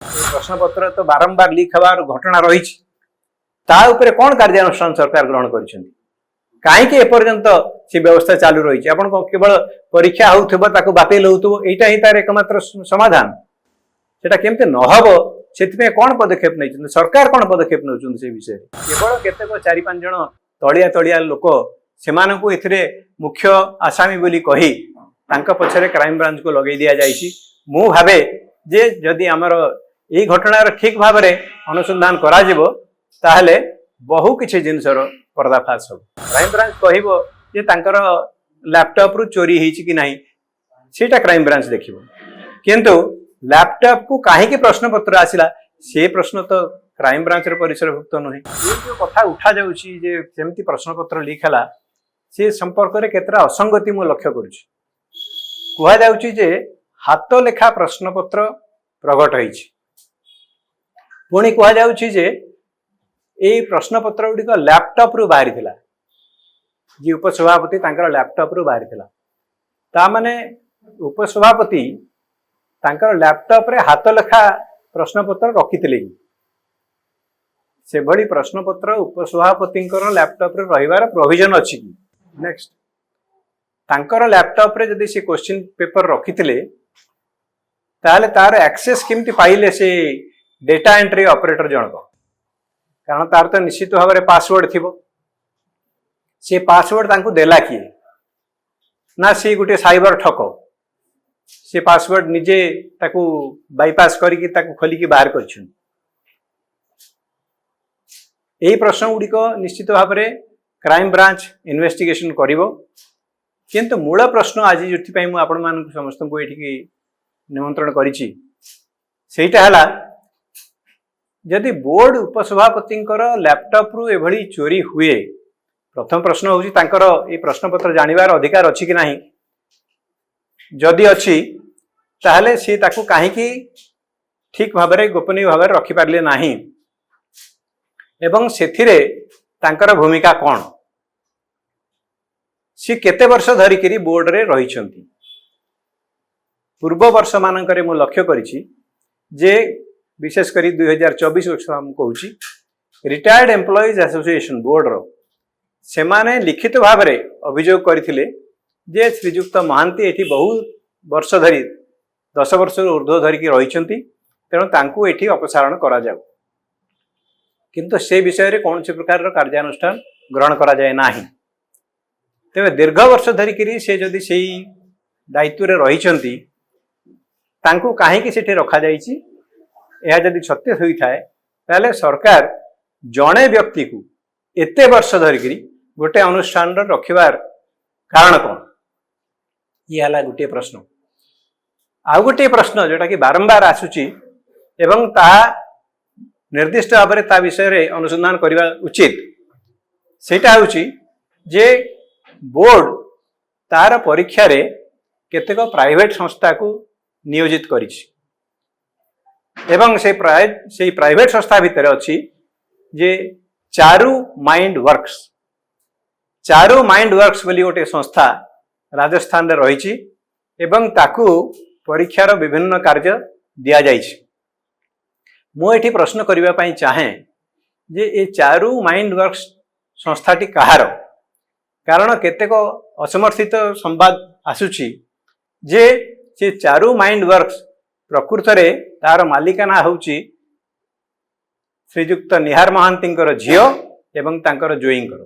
प्रश्नपत्र तो बारंबार लीक हबार घटना रही कौन कार्यानुष्ठान सरकार ग्रहण कर कहीं एपर्यंत से व्यवस्था चालू रही आप केवल परीक्षा हो बातिल हो ही तार एकमात्र समाधान सेटा केमते नहब से कौन पदक्षेप नहीं सरकार कौन पदक्षेप नौ विषय केवल केतेक 4-5 जन तलिया तलिया लोक से मुख्य आसामी बोली कही पछरे क्राइम ब्रांच को लगे दि जाइए मु भावे जे जदि आमर यही घटनार ठीक भाव में अनुसंधान करा ताहले बहु किसी जिनसर पर्दाफाश हो क्राइम ब्रांच कह लैपटॉप रु चोरी होइछि कि नहीं सेटा क्राइम ब्रांच देखिबो किंतु लैपटॉप को कहीं प्रश्न पत्र आसिला से प्रश्न तो क्राइम ब्रांच रे परिसरभुक्त नुहे ये जो कथा उठा जाउछि जे सेमती प्रश्न पत्र लीक हला से संपर्क रे केतरा असंगति मु लक्ष्य करूछि कुहा जाउछि जे हाथ लेखा प्रश्न पत्र प्रगट होइछि पुणी कुहा जाउछि जे एई प्रश्न पत्र गुड़िक लैपटॉप रु बाहरी थिला जी उपसभापति तांकर लैपटॉप रु बाहरी थिला ता माने उपसभापति तांकर लैपटॉप रे हाथ लेखा प्रश्न पत्र रखिथिले से भली प्रश्न पत्र उपसभापति लैपटॉप रे रहिबार प्रोविजन अछि कि नेक्स्ट तांकर लैपटॉप रे जदि से क्वेश्चन पेपर रखिथिले ताहले तार एक्सेस केमती पाइले से डेटा एंट्री ऑपरेटर जनक कारण तार तो निश्चित भाव में पासवर्ड थी से पासवर्ड तांकु देला किए ना सी गोटे साइबर ठक से पासवर्ड निजे ताकू बाईपास करके ताकू खोलिकी बाहर कर प्रश्न गुड़िक निश्चित भाव में क्राइम ब्रांच इन्वेस्टिगेशन करिवो किंतु मूल प्रश्न आज जो आपण मान समस्त को ये निमंत्रण करिछि सेटा हला जदि बोर्ड उपसभापति लैपटॉप रु एभली चोरी हुए प्रथम प्रश्न होउछि तांकर ए प्रश्न पत्र जानिबार अधिकार अछि कि नाही जदि अछि ताहले से ताकू काहे कि ठीक भाव में गोपनीय भाव में रखि पारले नाही एवं सेथिरे तांकर भूमिका कौन सी केते वर्ष धरिकी बोर्ड रे रहिछंती पूर्व वर्ष मानकरे मु लक्ष्य करिछि जे विशेषकर 2024 वर्ष कहूँ रिटायर्ड एम्प्लॉइज एसोसिएशन बोर्ड रो से माने लिखित भाव में अभियोग करथिले जे श्रीजुक्त महांती एठी बहु वर्ष धरी 10 वर्ष ऊर्ध्व धरिकी रहिछंती तेणु तांकू एठी अपसारण करा जाऊ किंतु से विषय रे कौन से प्रकार कार्यानुष्ठान ग्रहण करा जाए नाही तेबे दीर्घ वर्ष धरिकी से जदि सेही दायित्व रे रहिछंती तांकू काहे कि सेठी रखा जाइछि यह जदि सत्य होता है ताले सरकार जड़े व्यक्ति को एते वर्ष धरिकी गोटे अनुष्ठान रखिबार कारण कौन ये हला गोटे प्रश्न आउ गोटे प्रश्न जोटा कि बारंबार आसुची एवं ता निर्दिष्ट भाव में ता विषय रे अनुसंधान करबा उचित सेटा होची जे बोर्ड तार परीक्षा रे केतेक प्राइवेट संस्था को नियोजित करिछि एवं से प्राइवेट संस्था भितर अच्छी जे चारू माइंड वर्क्स बोली गोटे संस्था राजस्थान रे रही एवं ताकू परीक्षार विभिन्न कार्य दिया जाइछि मु एठी प्रश्न करिबा पई चाहे जे ए चारू माइंड वर्क्स संस्थाटी कहार कारण केतेक असमर्थित संवाद आसुछि जे से चारू माइंड वर्क्स प्रकृत रे तार मालिकाना होउची श्रीजुक्त निहार महांतींकर झियो एवं तांकर जोईंकर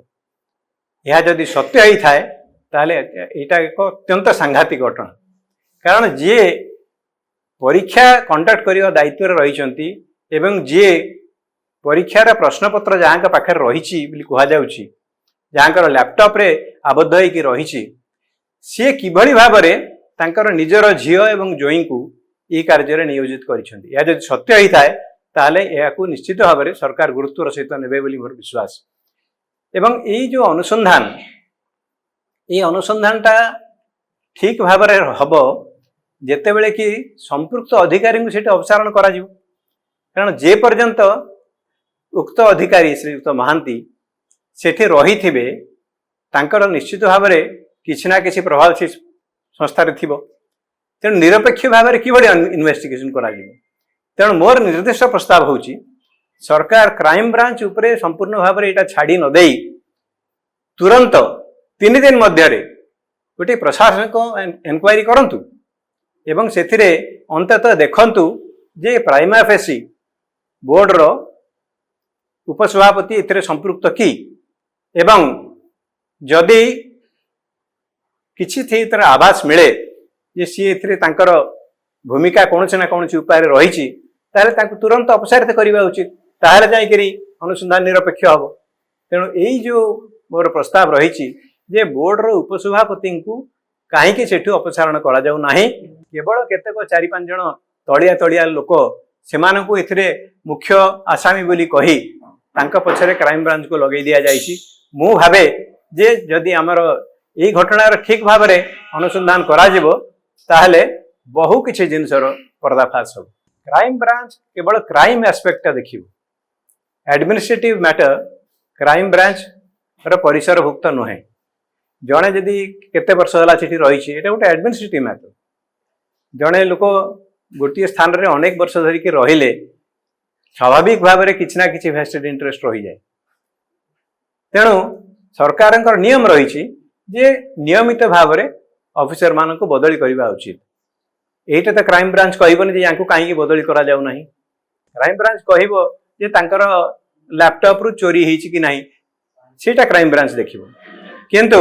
यह जदि सत्य ही थाए ताहले एटा एक अत्यंत सांघातिक घटना कारण जे परीक्षा कंडक्ट करबा दायित्व रे रहिचंती एवं जे परीक्षार प्रश्नपत्र जहाँ पाखे रही कह जाउची जहाँकर लैपटॉप रे आबद्ध होइकी रही सी किभली भाव में तांकर निजर झियो एवं जोई को ये कार्य नियोजित करिसेंती या जदि सत्य ही थाए ताहले याकू निश्चित भाव में सरकार गुरुत्वर सहित नेबे बोली मोर विश्वास एवं ये जो अनुसंधानटा ठीक भाव में हम जेतेबेले कि संपृक्त अधिकारी से अपसारण करा जिवो कारण जे पर्यंत उक्त अधिकारी श्रीयुक्त महांती सेठी रही थिबे तांकर निश्चित भाव में किसी ना किसी प्रभावशील संस्था रे थिबो तेणु निरपेक्ष भाव में किभली इन्वेस्टिगेशन करा जिवो तेणु मोर निर्देश प्रस्ताव होची सरकार क्राइम ब्रांच उपरे संपूर्ण भाव में यहाँ छाड़ी न दे तुरंत 3 दिन मध्य गोटे प्रशासनिक एनक्वायरी करंतु एवं सेथिरे अंततः देखंतु जे प्राइमा फेसी बोर्ड रो उपसभापति एथिरे संपृक्त कि एवं जदि किछि थी तरह आभास मिले जे सी एथिरे तांकर भूमिका कौन ना कौन उपाय रही तुरंत अपसारित करवा उचित ताहले जाई करी अनुसंधान निरपेक्ष हम तेणु यही जो मोर प्रस्ताव रही जे बोर्ड रो उपसभापति को कहीं से अपसारण करा जाऊ नाही केवल केतेक 4-5 जन तलिया तलिया लोक से मुख्य आसामी बोली कही तांका पछरे क्राइम ब्रांच को लगे दिया जाइछि मु भावे जे जदि आमर यही घटनार ठीक भाव में अनुसंधान करा जिवो ताहले बहु किछि जिनसर पर्दाफाश हो क्राइम ब्रांच केवल क्राइम एस्पेक्ट देखिबो एडमिनिस्ट्रेटिव मैटर क्राइम ब्रांच र परिसर भुक्त नुहे जड़े जदि केते वर्ष होला सेठी रही है गोटे एडमिनिस्ट्रेटिव मैटर जड़े लोक गोटे स्थान रे अनेक वर्ष धरिकी रहिले स्वाभाविक भाव में किसी ना कि वेस्टेड इंटरेस्ट रही जाए तेणु सरकार नियम रही जे नियमित भाव में ऑफिसर मान को बदली करने उचित यहीटा तो क्राइम ब्रांच कहबनी या कहीं बदली करा जाऊ नहीं क्राइम ब्रांच कहबो जे तांकर लैपटॉप रु चोरी होईछि कि नहीं सेटा क्राइम ब्रांच देखिबो किंतु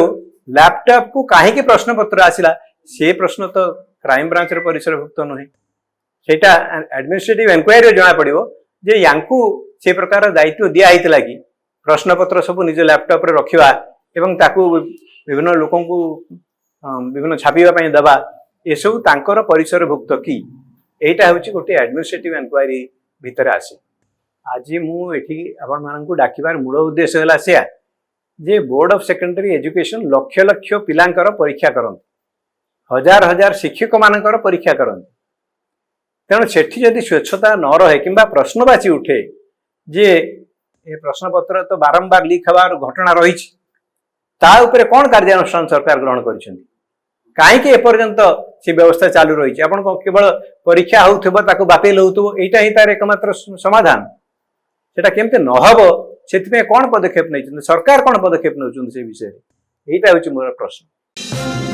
लैपटॉप को कहीं प्रश्न पत्र आसिला से प्रश्न तो क्राइम ब्रांच परिसरभुक्त नुहे सेटा एडमिनिस्ट्रेटिव एनक्वायरी जना पड़ो जे यांकू से प्रकार दायित्व दिया कि प्रश्न पत्र सब निज लैपटॉप रे रखिबा एवं ताकू विभिन्न लोकों को विभिन्न छापीबा दबा ये सब तांकर परिसरभुक्त कि एटा होची गोटे एडमिनिस्ट्रेटिव एनक्वायरी भितर आसे आज मुझे आपण मानक डाकिबार मूल उद्देश्य है से जे बोर्ड ऑफ सेकेंडरी एजुकेशन लक्ष लक्ष पिलांकर परीक्षा करते हजार हजार शिक्षक मानकर परीक्षा करते तेणु सेठी जदि स्वच्छता न रहे कि प्रश्नवाची उठे जे ये प्रश्न पत्र तो बारंबार लीक हबार घटना रही कौन कार्यानुष्ठान सरकार ग्रहण कर कहीं एपर्यंत से व्यवस्था चालू रही आप केवल परीक्षा हो बातिल हो यहाँ ही तार एकमात्र समाधान सेटा केमते नहब से कौन पदक्षेप नहीं सरकार कौन पदक्षेप नौ विषय यहाँ हूँ मोर प्रश्न।